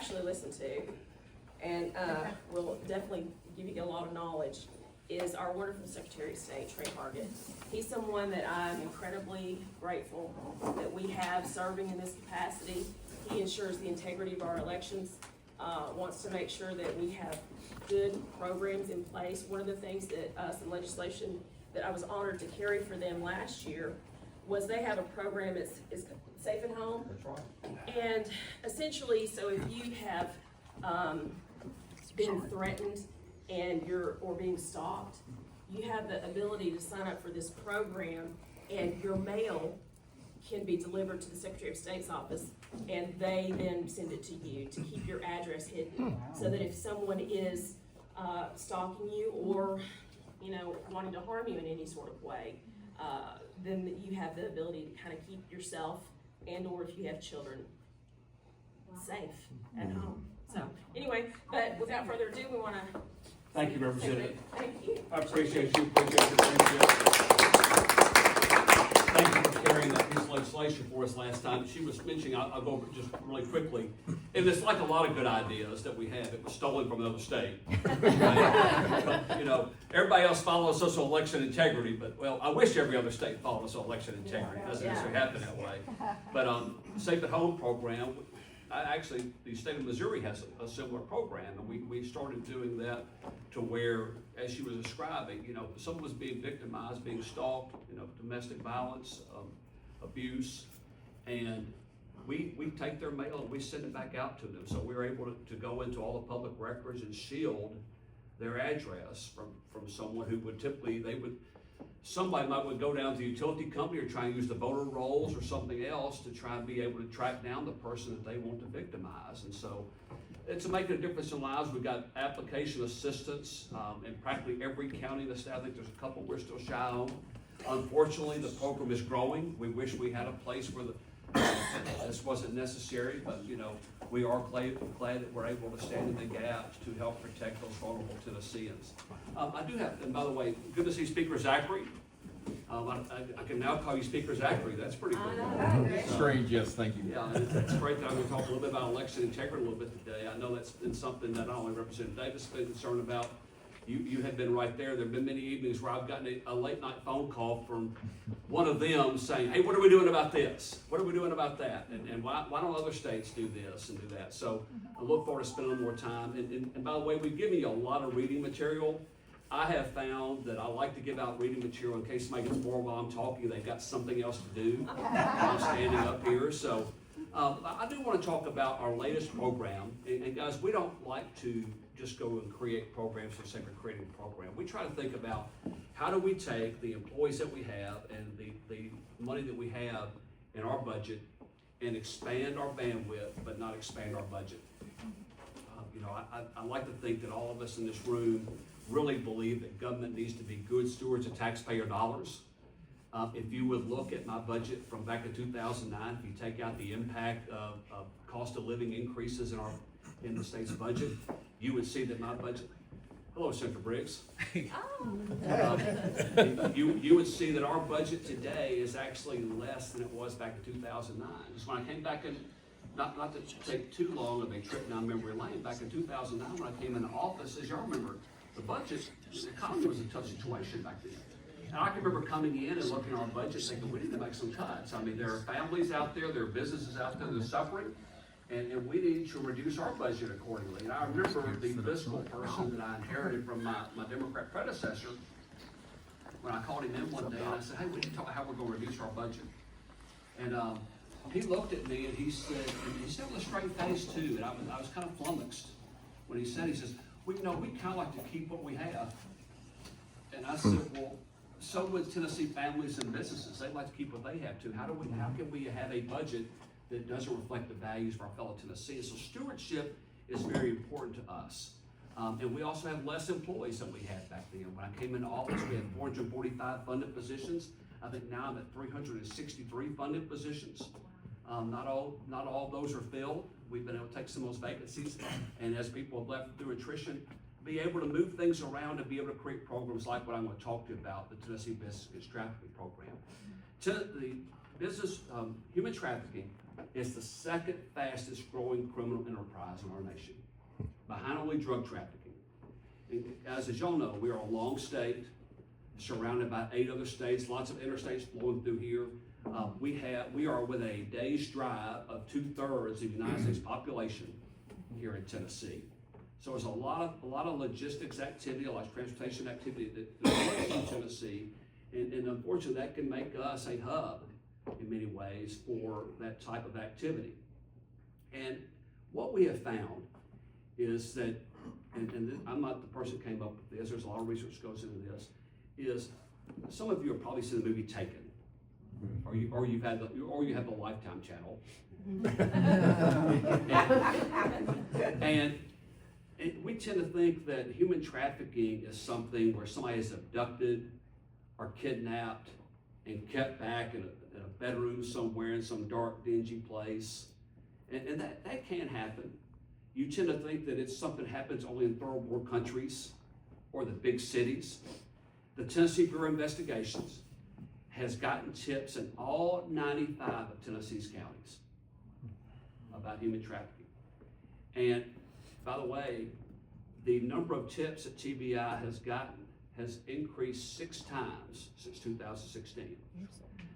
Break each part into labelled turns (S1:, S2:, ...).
S1: actually listen to, and will definitely give you a lot of knowledge, is our wonderful Secretary of State, Tre Hargett. He's someone that I'm incredibly grateful that we have serving in this capacity. He ensures the integrity of our elections, wants to make sure that we have good programs in place. One of the things that some legislation that I was honored to carry for them last year was they have a program, it's Safe at Home.
S2: That's right.
S1: And essentially, so if you have been threatened and or being stalked, you have the ability to sign up for this program, and your mail can be delivered to the Secretary of State's office, and they then send it to you to keep your address hidden, so that if someone is stalking you or, you know, wanting to harm you in any sort of way, then you have the ability to kind of keep yourself and or if you have children safe at home. So anyway, but without further ado, we want to
S2: Thank you, Representative.
S1: Thank you.
S2: I appreciate you, appreciate your friendship. Thank you for carrying that piece of legislation for us last time. She was mentioning, I'll go over it just really quickly, and it's like a lot of good ideas that we have. It was stolen from another state. You know, everybody else follows us on election integrity, but, well, I wish every other state followed us on election integrity. It doesn't necessarily happen that way. But Safe at Home program, actually, the state of Missouri has a similar program, and we started doing that to where, as she was describing, you know, someone was being victimized, being stalked, you know, domestic violence, abuse, and we take their mail and we send it back out to them. So we're able to go into all the public records and shield their address from someone who would typically, somebody would go down to the utility company or try and use the voter rolls or something else to try and be able to track down the person that they want to victimize. And so it's making a difference in lives. We've got application assistance in practically every county in the state. I think there's a couple we're still shy on. Unfortunately, the program is growing. We wish we had a place where this wasn't necessary, but you know, we are glad that we're able to stand in the gaps to help protect those vulnerable Tennesseans. I do have, and by the way, good to see Speaker Zachary. I can now call you Speaker Zachary. That's pretty cool.
S3: Strange, yes, thank you.
S2: Yeah, it's great that I'm going to talk a little bit about election integrity a little bit today. I know that's been something that not only Representative Davis has been concerned about. You have been right there. There have been many evenings where I've gotten a late night phone call from one of them saying, hey, what are we doing about this? What are we doing about that? And why don't other states do this and do that? So I look forward to spending more time. And by the way, we've given you a lot of reading material. I have found that I like to give out reading material in case somebody gets bored while I'm talking. They've got something else to do while I'm standing up here. So I do want to talk about our latest program. And guys, we don't like to just go and create programs for the sake of creating a program. We try to think about how do we take the employees that we have and the money that we have in our budget and expand our bandwidth, but not expand our budget. You know, I like to think that all of us in this room really believe that government needs to be good stewards of taxpayer dollars. If you would look at my budget from back in 2009, if you take out the impact of cost of living increases in the state's budget, you would see that my budget, hello, Senator Briggs. You would see that our budget today is actually less than it was back in 2009. Just when I came back in, not to take too long of a trip down memory lane, back in 2009 when I came into office, as y'all remember, the economy was a tough situation back then. And I can remember coming in and looking at our budget thinking, we need to make some cuts. I mean, there are families out there, there are businesses out there that are suffering, and we need to reduce our budget accordingly. And I remember the fiscal person that I inherited from my Democrat predecessor, when I called him in one day and I said, hey, we need to talk about how we're going to reduce our budget. And he looked at me and he said with a straight face too, and I was kind of flummoxed when he says, well, you know, we kind of like to keep what we have. And I said, well, so would Tennessee families and businesses. They'd like to keep what they have too. How can we have a budget that doesn't reflect the values of our fellow Tennesseans? So stewardship is very important to us. And we also have less employees than we had back then. When I came into office, we had 445 funded positions. I think now I'm at 363 funded positions. Not all of those are filled. We've been able to take some of those vacancies, and as people have left through attrition, be able to move things around and be able to create programs like what I'm going to talk to you about, the Tennessee Business Against Trafficking Program. The business, human trafficking It's the second fastest growing criminal enterprise in our nation, behind only drug trafficking. And guys, as y'all know, we are a long state, surrounded by 8 other states, lots of interstates flowing through here. We are within a day's drive of 2/3 of the United States population here in Tennessee. So there's a lot of logistics activity, a lot of transportation activity that flows in Tennessee, and unfortunately that can make us a hub in many ways for that type of activity. And what we have found is that, and I'm not the person that came up with this, there's a lot of research goes into this, is some of you have probably seen the movie Taken, or you have the Lifetime channel, and we tend to think that human trafficking is something where somebody is abducted or kidnapped and kept back in a bedroom somewhere in some dark, dingy place, and that can happen. You tend to think that it's something that happens only in third world countries or the big cities. The Tennessee Bureau of Investigations has gotten tips in all 95 of Tennessee's counties about human trafficking. And by the way, the number of tips that TBI has gotten has increased 6 times since 2016.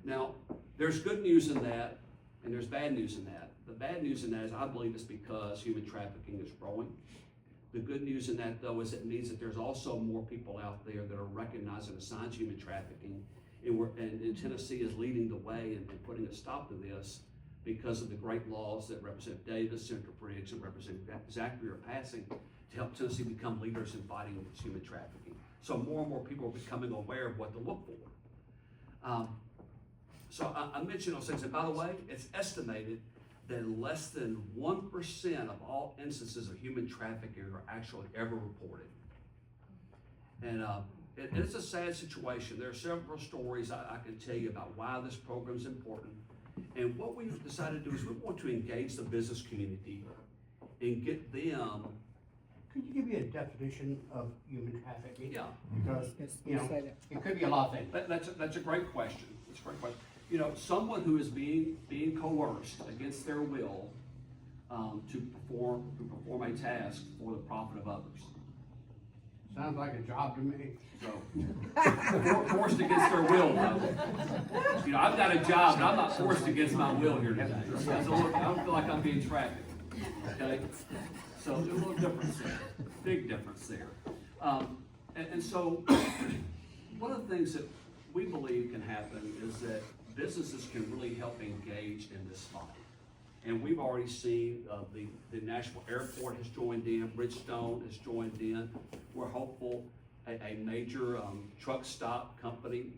S2: Now, there's good news in that, and there's bad news in that. The bad news in that is I believe it's because human trafficking is growing. The good news in that, though, is it means that there's also more people out there that are recognizing the signs of human trafficking, and Tennessee is leading the way and putting a stop to this because of the great laws that Representative Davis, Senator Briggs, and Representative Zachary are passing to help Tennessee become leaders in fighting against human trafficking. So more and more people are becoming aware of what to look for. So I mentioned those things, and by the way, it's estimated that less than 1% of all instances of human trafficking are actually ever reported. And it's a sad situation. There are several stories I can tell you about why this program is important. And what we've decided to do is we want to engage the business community and get them.
S3: Could you give me a definition of human trafficking?
S2: Yeah.
S3: Because, it could be a lot of things.
S2: That's a great question. That's a great question. Someone who is being coerced against their will to perform a task for the profit of others.
S3: Sounds like a job to me.
S2: So, forced against their will, though. I've got a job, but I'm not forced against my will here today. I don't feel like I'm being trafficked. Okay? So there's a little difference there, big difference there. And so one of the things that we believe can happen is that businesses can really help engage in this fight. And we've already seen the Nashville Airport has joined in, Bridgestone has joined in. We're hopeful a major truck stop company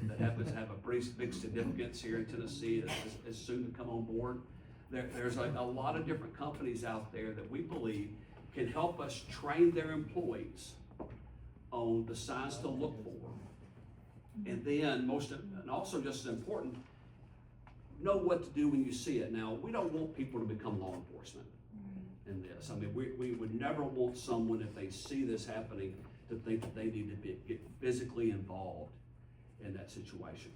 S2: that happens to have a pretty big significance here in Tennessee is soon to come on board. There's a lot of different companies out there that we believe can help us train their employees on the signs to look for. And then and also just as important, know what to do when you see it. Now, we don't want people to become law enforcement in this. I mean, we would never want someone, if they see this happening, to think that they need to get physically involved in that situation.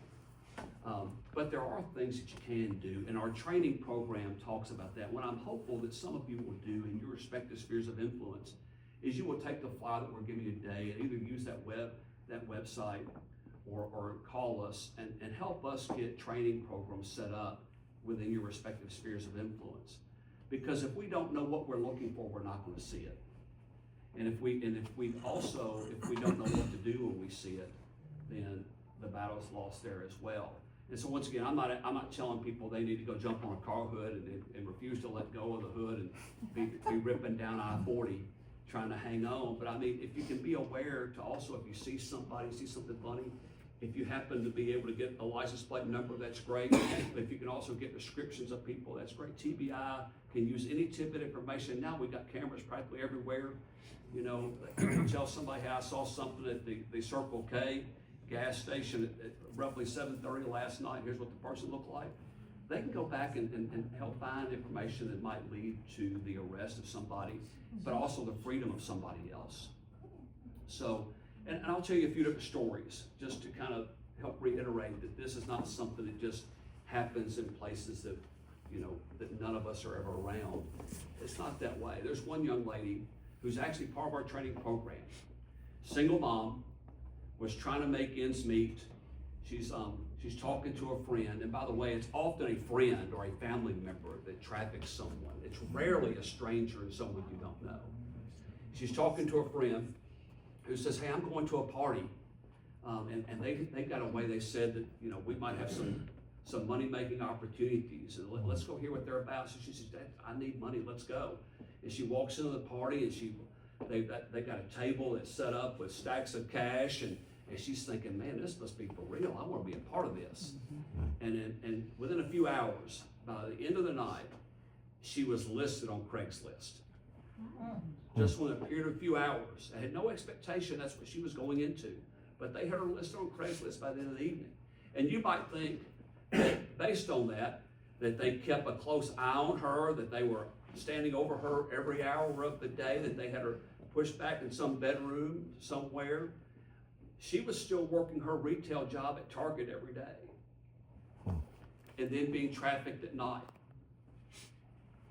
S2: But there are things that you can do, and our training program talks about that. What I'm hopeful that some of you will do in your respective spheres of influence is you will take the flyer that we're giving you today and either use that website or call us and help us get training programs set up within your respective spheres of influence. Because if we don't know what we're looking for, we're not going to see it. And if we don't know what to do when we see it, then the battle's lost there as well. And so once again, I'm not telling people they need to go jump on a car hood and refuse to let go of the hood and be ripping down I-40 trying to hang on. But I mean, if you can be aware to also, if you see somebody, see something funny, if you happen to be able to get a license plate number, that's great. But if you can also get descriptions of people, that's great. TBI can use any tidbit information. Now we've got cameras practically everywhere. You can tell somebody, hey, I saw something at the Circle K gas station at roughly 7:30 last night. Here's what the person looked like. They can go back and help find information that might lead to the arrest of somebody, but also the freedom of somebody else. So, and I'll tell you a few different stories just to kind of help reiterate that this is not something that just happens in places that that none of us are ever around. It's not that way. There's one young lady who's actually part of our training program. Single mom, was trying to make ends meet. She's talking to a friend, and by the way, it's often a friend or a family member that traffics someone. It's rarely a stranger and someone you don't know. She's talking to a friend who says, hey, I'm going to a party. And they got a way, they said that, we might have some money-making opportunities, and let's go hear what they're about. So she says, Dad, I need money, let's go. And she walks into the party, and they got a table that's set up with stacks of cash, and she's thinking, man, this must be for real. I want to be a part of this. And within a few hours, by the end of the night, she was listed on Craigslist. Just within a period of a few hours. I had no expectation that's what she was going into. But they had her listed on Craigslist by the end of the evening. And you might think, based on that they kept a close eye on her, that they were standing over her every hour of the day, that they had her pushed back in some bedroom somewhere. She was still working her retail job at Target every day. And then being trafficked at night.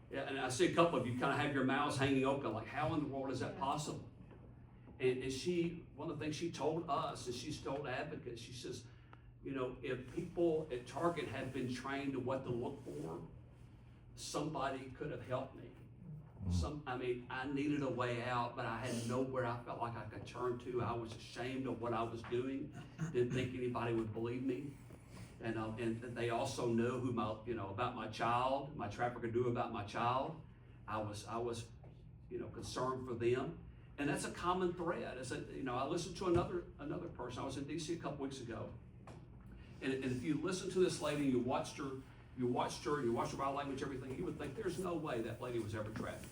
S2: Yeah, and I see a couple of you kind of have your mouths hanging open, like, how in the world is that possible? And one of the things she told us, and she's told advocates, she says, if people at Target had been trained to what to look for, somebody could have helped me. I needed a way out, but I had nowhere I felt like I could turn to. I was ashamed of what I was doing. Didn't think anybody would believe me. And they also knew about my child. My trafficker knew about my child. I was concerned for them. And that's a common thread. I listened to another person. I was in DC a couple weeks ago. And if you listen to this lady, you watched her body language, everything, you would think there's no way that lady was ever trafficked.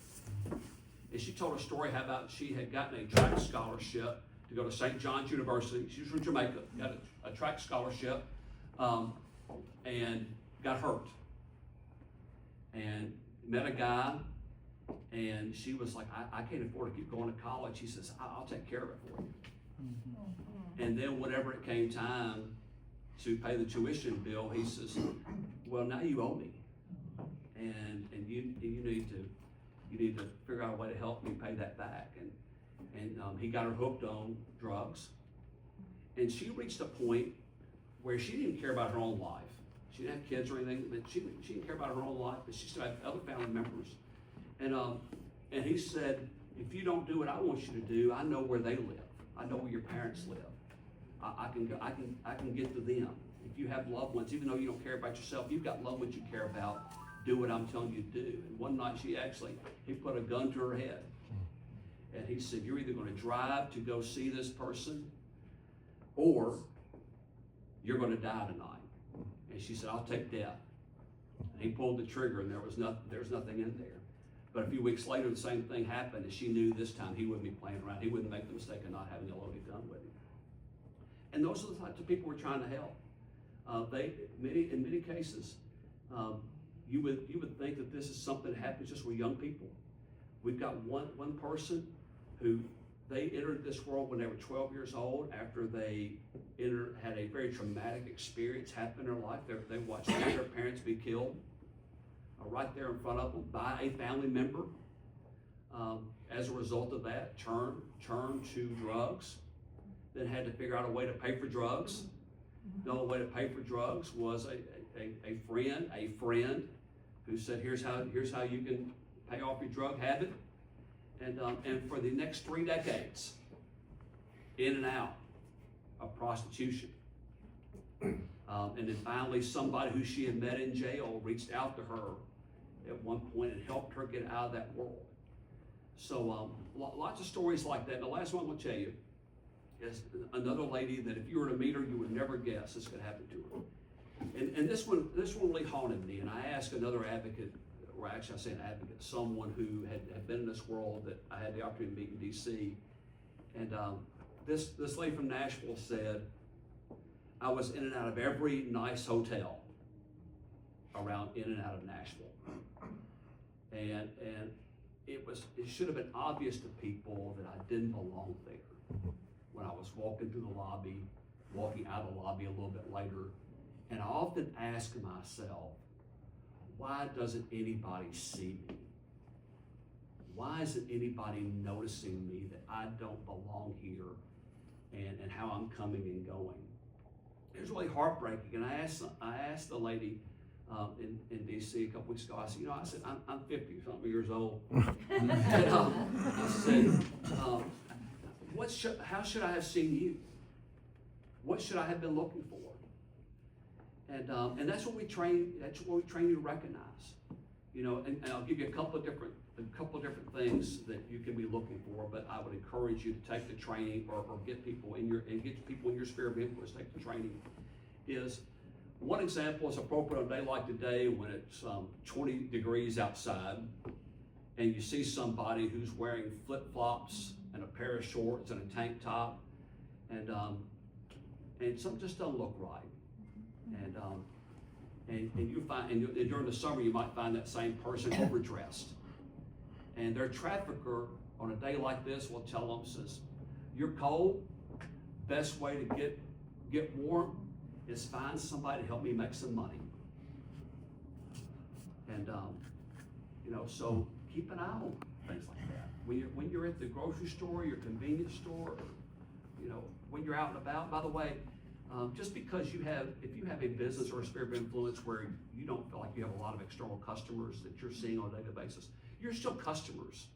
S2: And she told a story how about she had gotten a track scholarship to go to St. John's University. She was from Jamaica, got a track scholarship, and got hurt. And met a guy, and she was like, I can't afford to keep going to college. He says, I'll take care of it for you. And then whenever it came time to pay the tuition bill, he says, well, now you owe me. And you need to figure out a way to help me pay that back. And he got her hooked on drugs. And she reached a point where she didn't care about her own life. She didn't have kids or anything, but she didn't care about her own life, but she still had other family members. And he said, if you don't do what I want you to do, I know where they live. I know where your parents live. I can get to them. If you have loved ones, even though you don't care about yourself, you've got loved ones you care about, do what I'm telling you to do. And one night he put a gun to her head. And he said, you're either going to drive to go see this person, or you're going to die tonight. And she said, I'll take death. And he pulled the trigger, and there was nothing in there. But a few weeks later, the same thing happened, and she knew this time he wouldn't be playing around. He wouldn't make the mistake of not having a loaded gun with him. And those are the types of people we're trying to help. In many cases, you would think that this is something that happens just with young people. We've got one person who they entered this world when they were 12 years old after they had a very traumatic experience happen in their life. They watched one of their parents be killed right there in front of them by a family member. As a result of that, turned to drugs, then had to figure out a way to pay for drugs. The only way to pay for drugs was a friend who said, here's how you can pay off your drug habit. And for the next 3 decades, in and out of prostitution. And then finally, somebody who she had met in jail reached out to her at one point and helped her get out of that world. So lots of stories like that. And the last one I'm going to tell you is another lady that if you were to meet her, you would never guess this could happen to her. And this one really haunted me. And I asked another advocate, or actually I say an advocate, someone who had been in this world that I had the opportunity to meet in DC. And this lady from Nashville said, I was in and out of every nice hotel around in and out of Nashville. And it should have been obvious to people that I didn't belong there. When I was walking through the lobby, walking out of the lobby a little bit later, and I often ask myself, why doesn't anybody see me? Why isn't anybody noticing me that I don't belong here and how I'm coming and going? It was really heartbreaking. And I asked the lady in DC a couple weeks ago, I said, I'm 50-something years old. And, I said, how should I have seen you? What should I have been looking for? And that's what we train you to recognize. You know, and I'll give you a couple of different things that you can be looking for, but I would encourage you to take the training or get people in your sphere of influence, take the training. Is one example is appropriate on a day like today when it's 20 degrees outside and you see somebody who's wearing flip-flops and a pair of shorts and a tank top and something just doesn't look right. And you find, and during the summer you might find that same person overdressed. And their trafficker on a day like this will tell them, says, you're cold, best way to get warm is find somebody to help me make some money. And you know, so keep an eye on things like that. When you're at the grocery store, your convenience store, or, you know, when you're out and about, by the way, just because if you have a business or a sphere of influence where you don't feel like you have a lot of external customers that you're seeing on a daily basis, you're still customers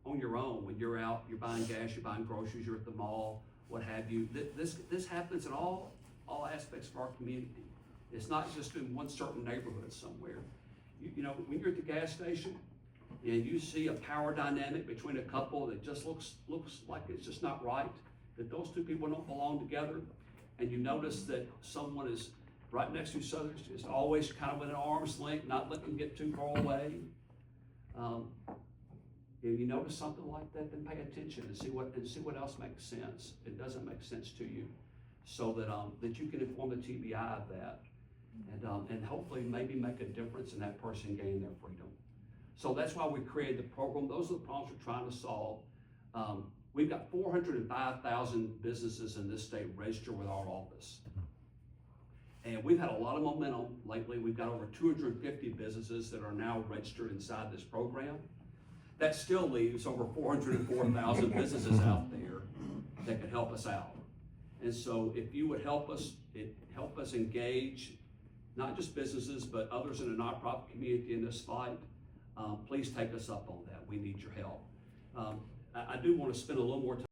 S2: on your own. When you're out, you're buying gas, you're buying groceries, you're at the mall, what have you. This happens in all aspects of our community. It's not just in one certain neighborhood somewhere. You know, when you're at the gas station and you see a power dynamic between a couple that just looks like it's just not right, that those two people don't belong together, and you notice that someone is right next to each other, is always kind of within arm's length, not letting them get too far away. If you notice something like that, then pay attention and see what else makes sense. It doesn't make sense to you, so that you can inform the TBI of that, and hopefully maybe make a difference in that person gaining their freedom. So that's why we created the program. Those are the problems we're trying to solve. We've got 405,000 businesses in this state registered with our office. And we've had a lot of momentum lately. We've got over 250 businesses that are now registered inside this program. That still leaves over 404,000 businesses out there that could help us out. And so if you would help us engage not just businesses, but others in the nonprofit community in this fight, please take us up on that. We need your help. I do want to spend a little more time